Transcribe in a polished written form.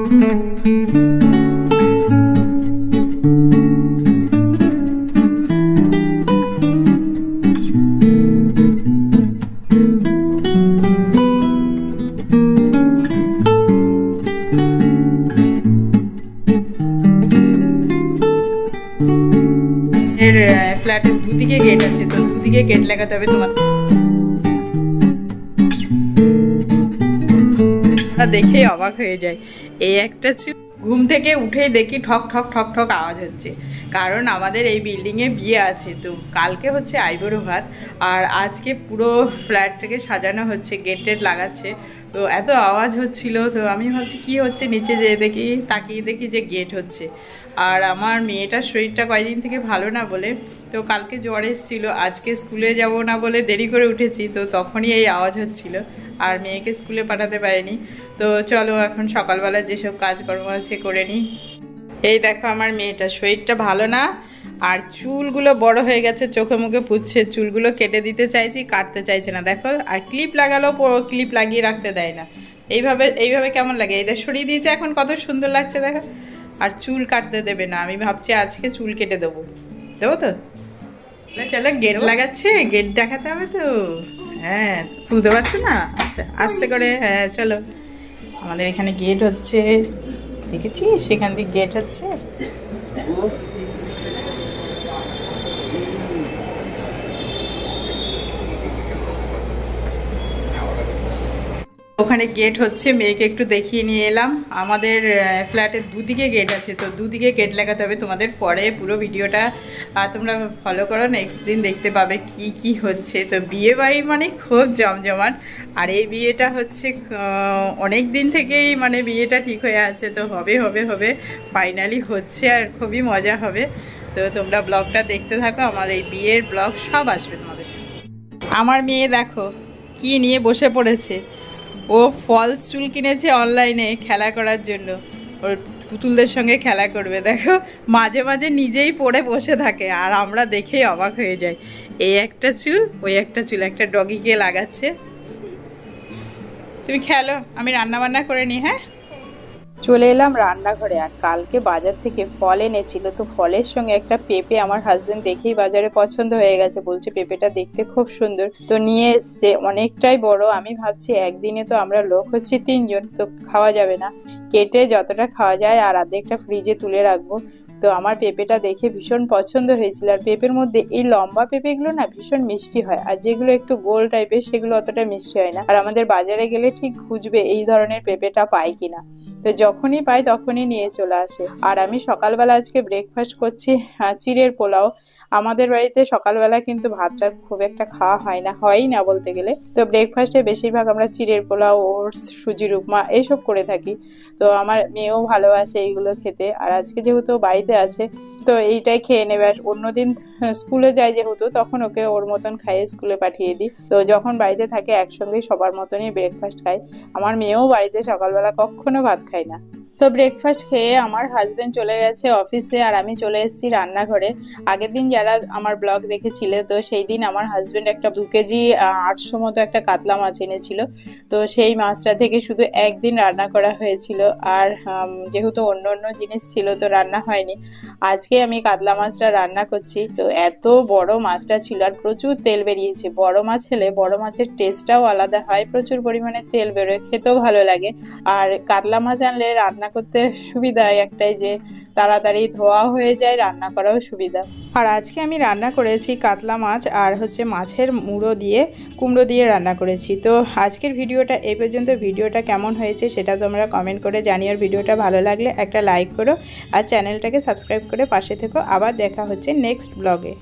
ফ্ল্যাটের দুদিকে গেট আছে, তো দুদিকে গেট লাগাতে হবে। তোমার দেখেই অবাক হয়ে যায়। এই একটা ঘুম থেকে উঠেই দেখি ঠক ঠক ঠক ঠক আওয়াজ হচ্ছে, কারণ আমাদের এই বিল্ডিংয়ে বিয়ে আছে। তো কালকে হচ্ছে আইবুড়ো ভাত, আর আজকে পুরো ফ্ল্যাটটাকে সাজানো হচ্ছে, গেট টেট লাগাচ্ছে। তো এত আওয়াজ হচ্ছিল, তো আমি ভাবছি কি হচ্ছে, নিচে যেয়ে দেখি, তাকিয়ে দেখি যে গেট হচ্ছে। আর আমার মেয়েটার শরীরটা কয়েকদিন থেকে ভালো না বলে, তো কালকে জ্বর এসেছিল, আজকে স্কুলে যাব না বলে দেরি করে উঠেছি, তো তখনই এই আওয়াজ হচ্ছিল, আর মেয়েকে স্কুলে পাঠাতে পারিনি। তো চলো এখন সকালবেলা যেসব কাজকর্ম আছে করে নিই। এই দেখো আমার মেয়েটার শরীরটা ভালো না, আর চুলগুলো বড় হয়ে গেছে, চোখে মুখে পুচ্ছে, চুলগুলো কেটে দিতে চাইছি, কাটতে চাইছে না। দেখো, আর ক্লিপ লাগালেও ক্লিপ লাগিয়ে রাখতে দেয় না। এইভাবে কেমন লাগে? এইটা সরিয়ে দিয়েছে, এখন কত সুন্দর লাগছে দেখো। আর চুল কাটতে দেবে না। আমি ভাবছি আজকে চুল কেটে দেবো তো। চলো গেট লাগাচ্ছে, গেট দেখাতে হবে তো। হ্যাঁ, খুলতে পারছো না? আচ্ছা আস্তে করে। হ্যাঁ চলো, আমাদের এখানে গেট হচ্ছে, দেখেছিস সেখান থেকে গেট হচ্ছে। ওখানে গেট হচ্ছে, মেয়েকে একটু দেখিয়ে নিয়ে এলাম। আমাদের ফ্ল্যাটের দুদিকে গেট আছে, তো দুদিকে গেট লাগাতে হবে। তোমাদের পরে পুরো ভিডিওটা তোমরা ফলো করো, নেক্সট দিন দেখতে পাবে কি কি হচ্ছে। তো বিয়ে বাড়ি মানে খুব জমজমাট, আর এই বিয়েটা হচ্ছে অনেক দিন থেকেই মানে বিয়েটা ঠিক হয়ে আছে। তো হবে ফাইনালি হচ্ছে, আর খুবই মজা হবে। তো তোমরা ব্লগটা দেখতে থাকো, আমার এই বিয়ের ব্লগ সব আসবে তোমাদের সাথে। আমার মেয়ে দেখো কি নিয়ে বসে পড়েছে। ও ফলস চুল কিনেছে অনলাইনে খেলা করার জন্য, ওর পুতুলদের সঙ্গে খেলা করবে। দেখো মাঝে মাঝে নিজেই পড়ে বসে থাকে, আর আমরা দেখেই অবাক হয়ে যাই। এই একটা চুল, ওই একটা চুল, একটা ডগিকে লাগাচ্ছে। তুমি খেলো, আমি রান্না বান্না করে নিই। হ্যাঁ, চলে এলাম রান্নাঘরে। আর কালকে বাজার থেকে ফল এনেছিল, তো ফলের সঙ্গে একটা পেঁপে আমার হাজবেন্ড দেখেই বাজারে পছন্দ হয়ে গেছে, বলছে পেঁপেটা দেখতে খুব সুন্দর, তো নিয়ে এসছে। অনেকটাই বড়, আমি ভাবছি একদিনে তো আমরা লোক হচ্ছে 3 জন, তো খাওয়া যাবে না, কেটে যতটা খাওয়া যায় আর অর্ধেকটা ফ্রিজে তুলে রাখবো। তো আমার পেঁপেটা দেখে ভীষণ পছন্দ হয়েছিল। আর পেঁপের মধ্যে এই লম্বা পেঁপেগুলো না ভীষণ মিষ্টি হয়, আর যেগুলো একটু গোল টাইপের সেগুলো অতটা মিষ্টি হয় না। আর আমাদের বাজারে গেলে ঠিক খুঁজবে এই ধরনের পেঁপেটা পাই কিনা, তো যখনই পাই তখনই নিয়ে চলে আসে। আর আমি সকালবেলা আজকে ব্রেকফাস্ট করছি চিড়ের পোলাও। আমাদের বাড়িতে সকালবেলা কিন্তু ভাত টাত খুব একটা খাওয়া হয়ই না বলতে গেলে। তো ব্রেকফাস্টে বেশিরভাগ আমরা চিড়ের পোলাও, ওটস, সুজির উপমা এইসব করে থাকি। তো আমার মেয়েও ভালোবাসে এইগুলো খেতে। আর আজকে যেহেতু বাড়িতে আছে, তো এইটাই খেয়ে নেবে। আর অন্যদিন স্কুলে যায় যেহেতু, তখন ওকে ওর মতন খাইয়ে স্কুলে পাঠিয়ে দিই। তো যখন বাড়িতে থাকে একসঙ্গেই সবার মতনই ব্রেকফাস্ট খাই। আমার মেয়েও বাড়িতে সকালবেলা কখনো ভাত খায় না। তো ব্রেকফাস্ট খেয়ে আমার হাজবেন্ড চলে গেছে অফিসে, আর আমি চলে এসেছি রান্নাঘরে। আগের দিন যারা আমার ব্লগ দেখেছিলে, তো সেই দিন আমার হাজবেন্ড একটা 2 কেজি 800 মতো একটা কাতলা মাছ এনেছিল। তো সেই মাছটা থেকে শুধু একদিন রান্না করা হয়েছিল, আর যেহেতু অন্য অন্য জিনিস ছিল তো রান্না হয়নি। আজকে আমি কাতলা মাছটা রান্না করছি। তো এত বড় মাছটা ছিল, আর প্রচুর তেল বেরিয়েছে। বড় মাছ হলে বড় মাছের টেস্টটাও আলাদা হয়, প্রচুর পরিমাণে তেল বেরোয়, খেতেও ভালো লাগে। আর কাতলা মাছ আনলে রান্না করতে সুবিধা একটাই, যে তাড়াতাড়ি ধোয়া হয়ে যায়, রান্না করাও সুবিধা। আর আজকে আমি রান্না করেছি কাতলা মাছ, আর হচ্ছে মাছের মুড়ো দিয়ে কুমড়ো দিয়ে রান্না করেছি। তো আজকের ভিডিওটা এই পর্যন্ত। ভিডিওটা কেমন হয়েছে সেটা তোমরা কমেন্ট করে জানিও। ভিডিওটা ভালো লাগলে একটা লাইক করো, আর চ্যানেলটাকে সাবস্ক্রাইব করে পাশে থেকো। আবার দেখা হচ্ছে নেক্সট ব্লগে।